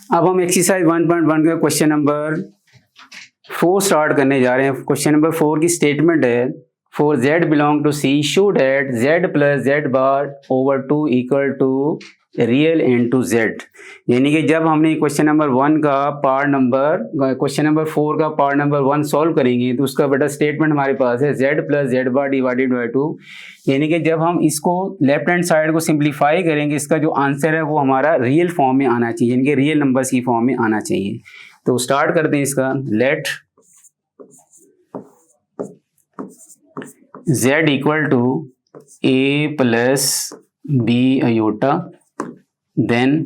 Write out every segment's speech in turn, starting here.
अब हम एक्सरसाइज 1.1 का क्वेश्चन नंबर 4 स्टार्ट करने जा रहे हैं। क्वेश्चन नंबर 4 की स्टेटमेंट है, for z belong to C show that z plus z bar over 2 equal to real into z। यानी कि जब हमने क्वेश्चन नंबर 1 का पार्ट नंबर क्वेश्चन नंबर 4 का पार्ट नंबर 1 सॉल्व करेंगे तो उसका बेटा स्टेटमेंट हमारे पास है z plus z bar divided by 2। यानी कि जब हम इसको लेफ्ट हैंड साइड को सिंप्लीफाई करेंगे, इसका जो आंसर है वो हमारा रियल फॉर्म में आना चाहिए, यानी कि रियल नंबर्स की फॉर्म में आना चाहिए। तो स्टार्ट करते हैं इसका। Let z equal to a plus b iota, then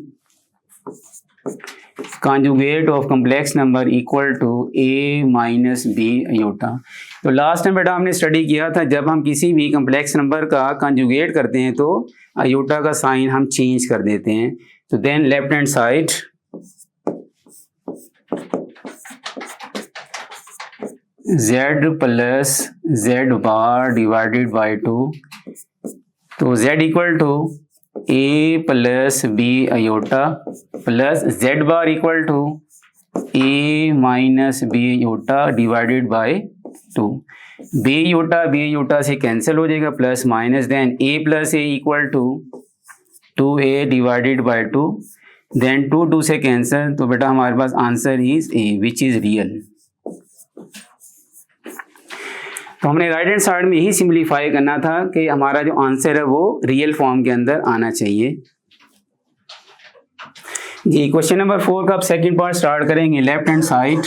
conjugate of complex number equal to a minus b iota. तो लास्ट टाइम बेटा हमने स्टडी किया था, जब हम किसी भी कम्प्लेक्स नंबर का कंजुगेट करते हैं तो आयोटा का साइन हम चेंज कर देते हैं। तो then left hand side z plus z bar divided by 2, तो z equal to a plus b iota plus z bar equal to a minus b iota divided by 2। b iota से cancel हो जाएगा, plus minus, then a plus a equal to 2a divided by 2, then 2 से cancel, तो बेटा हमारे पास answer is a which is real. तो हमने राइट हैंड साइड में यही सिंप्लीफाई करना था कि हमारा जो आंसर है वो रियल फॉर्म के अंदर आना चाहिए जी। क्वेश्चन नंबर 4 का अब सेकंड पार्ट स्टार्ट करेंगे। Left hand side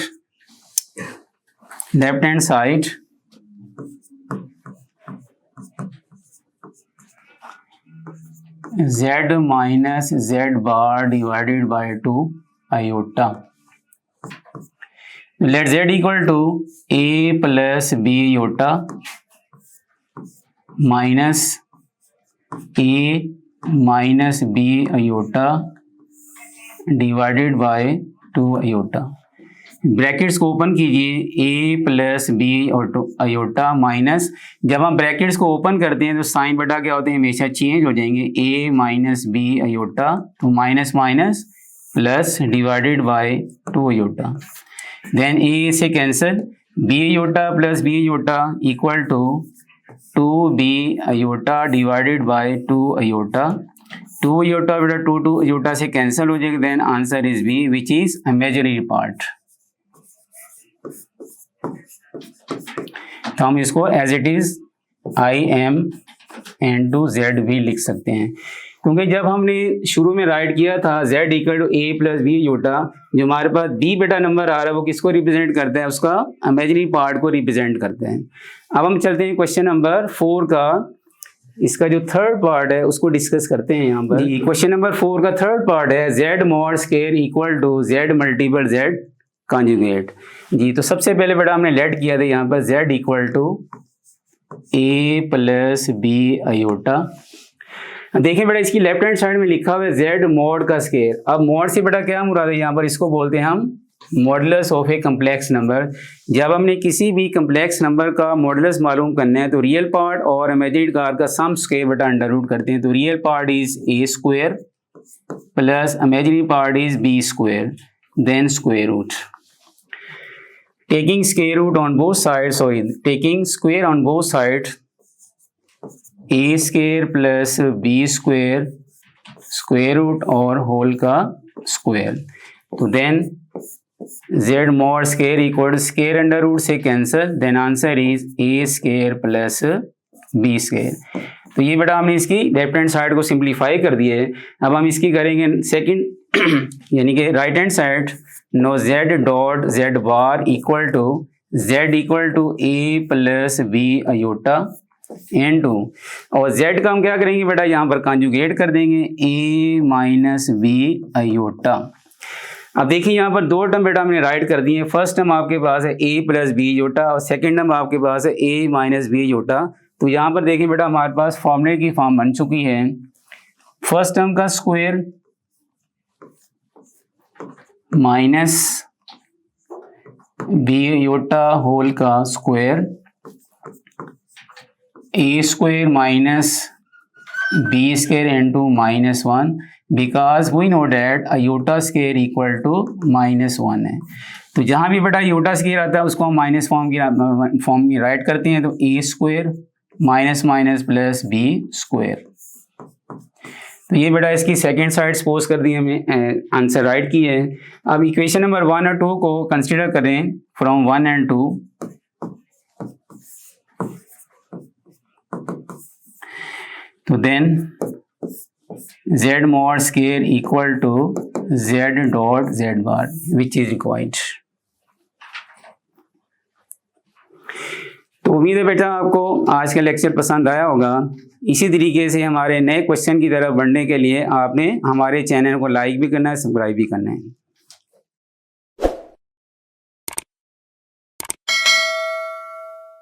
z minus z bar divided by 2 iota. Let z equal to a plus b iota minus a minus b iota divided by 2 iota. Brackets को open कीजिए, a plus b iota minus, जब हम brackets को open करते हैं तो sign बेटा क्या होते हैं, हमेशा चेंज हो जाएंगे। a माइनस b आयोटा, तो minus minus plus divided by 2 iota, then a से cancel, b iota plus b iota equal to 2b iota divided by 2 iota. 2 iota बेटा 2 आयोटा से कैंसिल हो जाएगा, then answer is b which is imaginary part. तो हम इसको as it is i m into z भी लिख सकते हैं, क्योंकि जब हमने शुरू में राइट किया था z equal to a plus b iota, जो हमारे पास b बेटा नंबर आ रहा है वो किसको रिप्रेजेंट करता है, उसका इमेजिनरी पार्ट को रिप्रेजेंट करते हैं। अब हम चलते हैं क्वेश्चन नंबर 4 का, इसका जो थर्ड पार्ट है उसको डिस्कस करते हैं यहाँ पर। क्वेश्चन नंबर 4 का थर्ड पार्ट है z mod square equal to z multiple z conjugate जी। तो सबसे पहले बेटा हमने लेट किया था यहाँ पर z equal to a plus b iota. देखिए बेटा इसकी लेफ्ट हैंड साइड में लिखा हुआ है z मॉड का स्क्वायर। अब मॉड से बेटा क्या मुराद है, यहाँ पर इसको बोलते हैं हम modulus of A complex number. जब हमने किसी भी कम्प्लेक्स नंबर का मॉडुलस मालूम करना है तो रियल पार्ट और इमेजिनरी पार्ट का सम स्क्वायर बेटा अंडर रूट करते हैं। तो real part is a square plus imaginary part is b square, then square root. taking square root on both sides, sorry, taking square on both sides, a square plus b square square root और whole का square. तो then z mod square equal square under root से cancel, then answer is a square plus b square. तो ये बेटा हमने इसकी left hand side को सिंप्लीफाई कर दिया है। अब हम इसकी करेंगे सेकंड यानी कि right hand side. No z dot z bar equal to a plus b iota and two, और z का हम क्या करेंगे बेटा यहाँ पर कंजुगेट कर देंगे a माइनस b आयोटा। अब देखिए यहाँ पर दो टर्म बेटा हमने राइट कर दिए। फर्स्ट टर्म आपके पास है a प्लस b आयोटा और सेकेंड टर्म आपके पास है a माइनस b आयोटा। तो यहाँ पर देखिए बेटा हमारे पास फॉर्मूले की फॉर्म बन चुकी है। फर्स्ट टर्म का square minus b iota whole का square, a square minus b square into -1 because we know that iota square equal to -1 है। तो जहाँ भी बेटा iota square आता है उसको हम माइनस फॉर्म में राइट करते हैं, तो a square minus minus plus b square. तो ये बेटा इसकी सेकेंड साइड सपोज कर दी, हमें आंसर राइट की है। अब इक्वेशन नंबर 1 और 2 को कंसिडर करें फ्रॉम 1 and 2। तो then z mod square equal to z dot z bar which is required। तो उम्मीद है बेटा आपको आज का लेक्चर पसंद आया होगा। इसी तरीके से हमारे नए क्वेश्चन की तरफ बढ़ने के लिए आपने हमारे चैनल को लाइक भी करना है, सब्सक्राइब भी करना है।